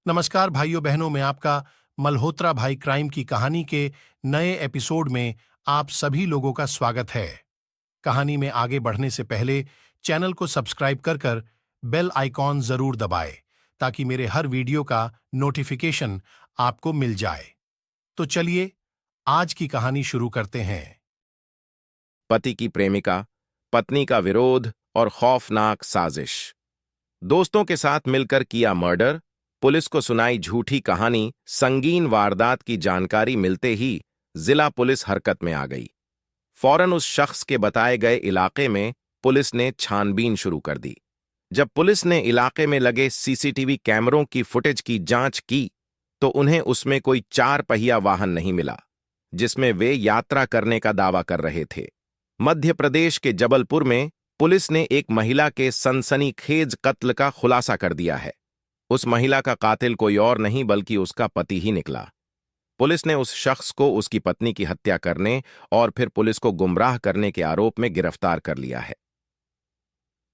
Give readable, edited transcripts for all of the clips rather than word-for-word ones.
नमस्कार भाइयों बहनों, मैं आपका मल्होत्रा भाई क्राइम की कहानी के नए एपिसोड में आप सभी लोगों का स्वागत है। कहानी में आगे बढ़ने से पहले चैनल को सब्सक्राइब कर कर बेल आइकॉन जरूर दबाएं ताकि मेरे हर वीडियो का नोटिफिकेशन आपको मिल जाए। तो चलिए आज की कहानी शुरू करते हैं। पति की प्रेमिका, पत्नी का विरोध और खौफनाक साजिश। दोस्तों के साथ मिलकर किया मर्डर, पुलिस को सुनाई झूठी कहानी। संगीन वारदात की जानकारी मिलते ही जिला पुलिस हरकत में आ गई। फौरन उस शख्स के बताए गए इलाके में पुलिस ने छानबीन शुरू कर दी। जब पुलिस ने इलाके में लगे सीसीटीवी कैमरों की फुटेज की जांच की तो उन्हें उसमें कोई चार पहिया वाहन नहीं मिला जिसमें वे यात्रा करने का दावा कर रहे थे। मध्य प्रदेश के जबलपुर में पुलिस ने एक महिला के सनसनीखेज कत्ल का खुलासा कर दिया है। उस महिला का कातिल कोई और नहीं बल्कि उसका पति ही निकला। पुलिस ने उस शख्स को उसकी पत्नी की हत्या करने और फिर पुलिस को गुमराह करने के आरोप में गिरफ्तार कर लिया है।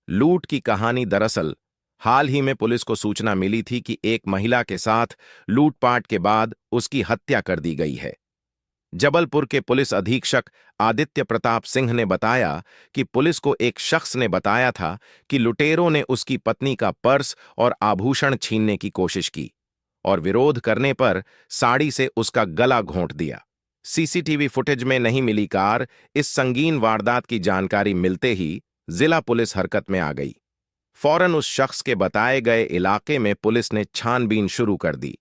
लूट की कहानी। दरअसल हाल ही में पुलिस को सूचना मिली थी कि एक महिला के साथ लूटपाट के बाद उसकी हत्या कर दी गई है। जबलपुर के पुलिस अधीक्षक आदित्य प्रताप सिंह ने बताया कि पुलिस को एक शख्स ने बताया था कि लुटेरों ने उसकी पत्नी का पर्स और आभूषण छीनने की कोशिश की और विरोध करने पर साड़ी से उसका गला घोंट दिया। सीसीटीवी फुटेज में नहीं मिली कार। इस संगीन वारदात की जानकारी मिलते ही जिला पुलिस हरकत में आ गई। फौरन उस शख्स के बताए गए इलाके में पुलिस ने छानबीन शुरू कर दी।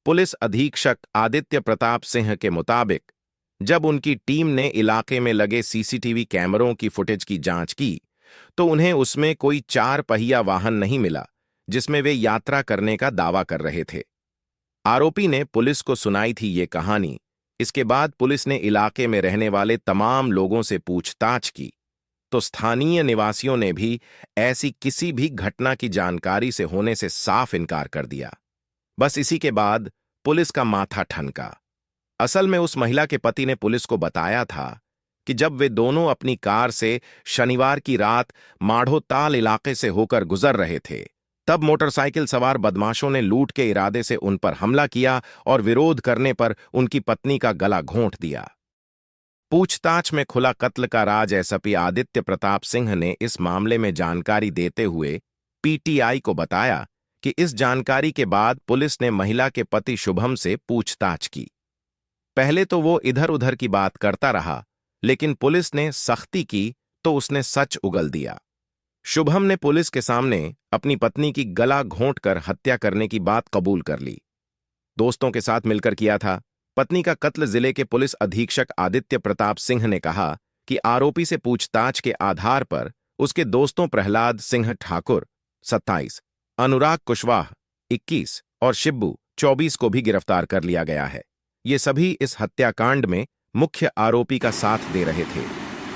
पुलिस अधीक्षक आदित्य प्रताप सिंह के मुताबिक जब उनकी टीम ने इलाके में लगे सीसीटीवी कैमरों की फुटेज की जांच की तो उन्हें उसमें कोई चार पहिया वाहन नहीं मिला जिसमें वे यात्रा करने का दावा कर रहे थे। आरोपी ने पुलिस को सुनाई थी ये कहानी। इसके बाद पुलिस ने इलाके में रहने वाले तमाम लोगों से पूछताछ की तो स्थानीय निवासियों ने भी ऐसी किसी भी घटना की जानकारी से होने से साफ इनकार कर दिया। बस इसी के बाद पुलिस का माथा ठनका। असल में उस महिला के पति ने पुलिस को बताया था कि जब वे दोनों अपनी कार से शनिवार की रात माढ़ोताल इलाके से होकर गुजर रहे थे तब मोटरसाइकिल सवार बदमाशों ने लूट के इरादे से उन पर हमला किया और विरोध करने पर उनकी पत्नी का गला घोंट दिया। पूछताछ में खुला कत्ल का राज। एसपी आदित्य प्रताप सिंह ने इस मामले में जानकारी देते हुए पीटीआई को बताया कि इस जानकारी के बाद पुलिस ने महिला के पति शुभम से पूछताछ की। पहले तो वो इधर उधर की बात करता रहा, लेकिन पुलिस ने सख्ती की तो उसने सच उगल दिया। शुभम ने पुलिस के सामने अपनी पत्नी की गला घोंटकर हत्या करने की बात कबूल कर ली। दोस्तों के साथ मिलकर किया था। पत्नी का कत्ल। जिले के पुलिस अधीक्षक आदित्य प्रताप सिंह ने कहा कि आरोपी से पूछताछ के आधार पर उसके दोस्तों प्रहलाद सिंह ठाकुर 27, अनुराग कुशवाह 21 और शिब्बू 24 को भी गिरफ्तार कर लिया गया है। ये सभी इस हत्याकांड में मुख्य आरोपी का साथ दे रहे थे।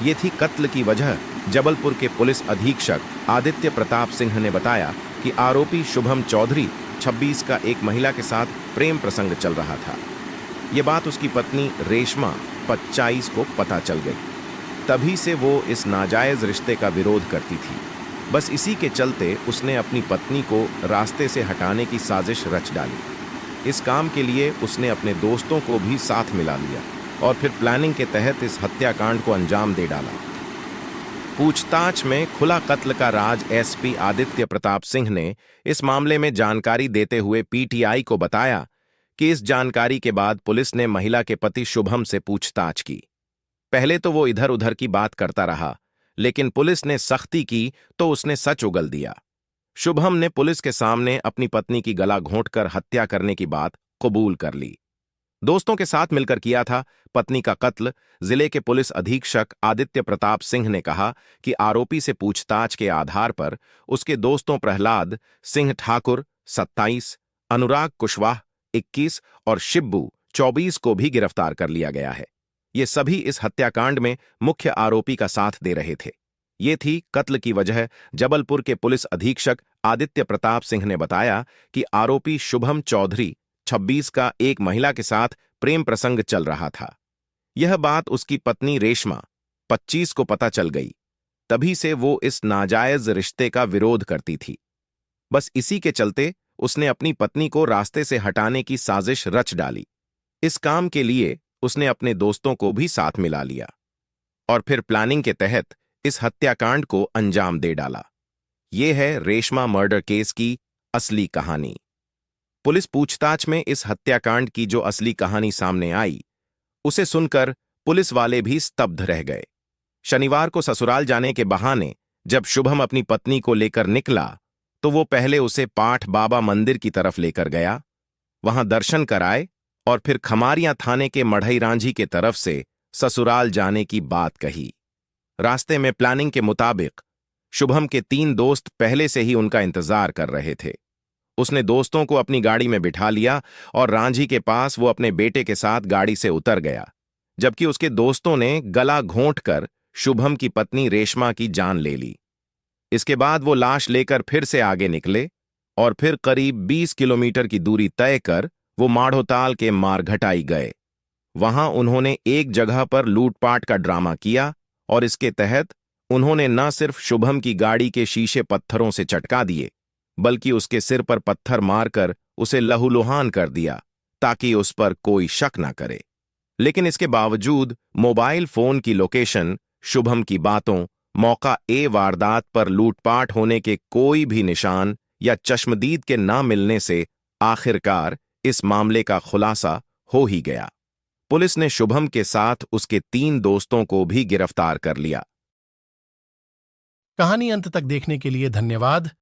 ये थी कत्ल की वजह। जबलपुर के पुलिस अधीक्षक आदित्य प्रताप सिंह ने बताया कि आरोपी शुभम चौधरी 26 का एक महिला के साथ प्रेम प्रसंग चल रहा था। ये बात उसकी पत्नी रेशमा 25 को पता चल गई। तभी से वो इस नाजायज रिश्ते का विरोध करती थी। बस इसी के चलते उसने अपनी पत्नी को रास्ते से हटाने की साजिश रच डाली। इस काम के लिए उसने अपने दोस्तों को भी साथ मिला लिया और फिर प्लानिंग के तहत इस हत्याकांड को अंजाम दे डाला। पूछताछ में खुला कत्ल का राज। एसपी आदित्य प्रताप सिंह ने इस मामले में जानकारी देते हुए पीटीआई को बताया कि इस जानकारी के बाद पुलिस ने महिला के पति शुभम से पूछताछ की। पहले तो वो इधर उधर की बात करता रहा, लेकिन पुलिस ने सख्ती की तो उसने सच उगल दिया। शुभम ने पुलिस के सामने अपनी पत्नी की गला घोंटकर हत्या करने की बात कबूल कर ली। दोस्तों के साथ मिलकर किया था पत्नी का कत्ल। जिले के पुलिस अधीक्षक आदित्य प्रताप सिंह ने कहा कि आरोपी से पूछताछ के आधार पर उसके दोस्तों प्रहलाद सिंह ठाकुर 27, अनुराग कुशवाह 21 और शिब्बू 24 को भी गिरफ्तार कर लिया गया है। ये सभी इस हत्याकांड में मुख्य आरोपी का साथ दे रहे थे। ये थी कत्ल की वजह। जबलपुर के पुलिस अधीक्षक आदित्य प्रताप सिंह ने बताया कि आरोपी शुभम चौधरी 26 का एक महिला के साथ प्रेम प्रसंग चल रहा था। यह बात उसकी पत्नी रेशमा 25 को पता चल गई। तभी से वो इस नाजायज रिश्ते का विरोध करती थी। बस इसी के चलते उसने अपनी पत्नी को रास्ते से हटाने की साजिश रच डाली। इस काम के लिए उसने अपने दोस्तों को भी साथ मिला लिया और फिर प्लानिंग के तहत इस हत्याकांड को अंजाम दे डाला। यह है रेशमा मर्डर केस की असली कहानी। पुलिस पूछताछ में इस हत्याकांड की जो असली कहानी सामने आई, उसे सुनकर पुलिस वाले भी स्तब्ध रह गए। शनिवार को ससुराल जाने के बहाने जब शुभम अपनी पत्नी को लेकर निकला तो वो पहले उसे पाठ बाबा मंदिर की तरफ लेकर गया, वहां दर्शन कराए और फिर खमारियां थाने के मढ़ई रांझी के तरफ से ससुराल जाने की बात कही। रास्ते में प्लानिंग के मुताबिक शुभम के 3 दोस्त पहले से ही उनका इंतजार कर रहे थे। उसने दोस्तों को अपनी गाड़ी में बिठा लिया और रांझी के पास वो अपने बेटे के साथ गाड़ी से उतर गया, जबकि उसके दोस्तों ने गला घोंटकर शुभम की पत्नी रेशमा की जान ले ली। इसके बाद वो लाश लेकर फिर से आगे निकले और फिर करीब 20 किलोमीटर की दूरी तय कर वो माढ़ोताल के मारघटाई गए। वहां उन्होंने एक जगह पर लूटपाट का ड्रामा किया और इसके तहत उन्होंने न सिर्फ शुभम की गाड़ी के शीशे पत्थरों से चटका दिए, बल्कि उसके सिर पर पत्थर मारकर उसे लहूलुहान कर दिया ताकि उस पर कोई शक न करे। लेकिन इसके बावजूद मोबाइल फोन की लोकेशन, शुभम की बातों, मौका ए वारदात पर लूटपाट होने के कोई भी निशान या चश्मदीद के ना मिलने से आखिरकार इस मामले का खुलासा हो ही गया। पुलिस ने शुभम के साथ उसके 3 दोस्तों को भी गिरफ्तार कर लिया। कहानी अंत तक देखने के लिए धन्यवाद।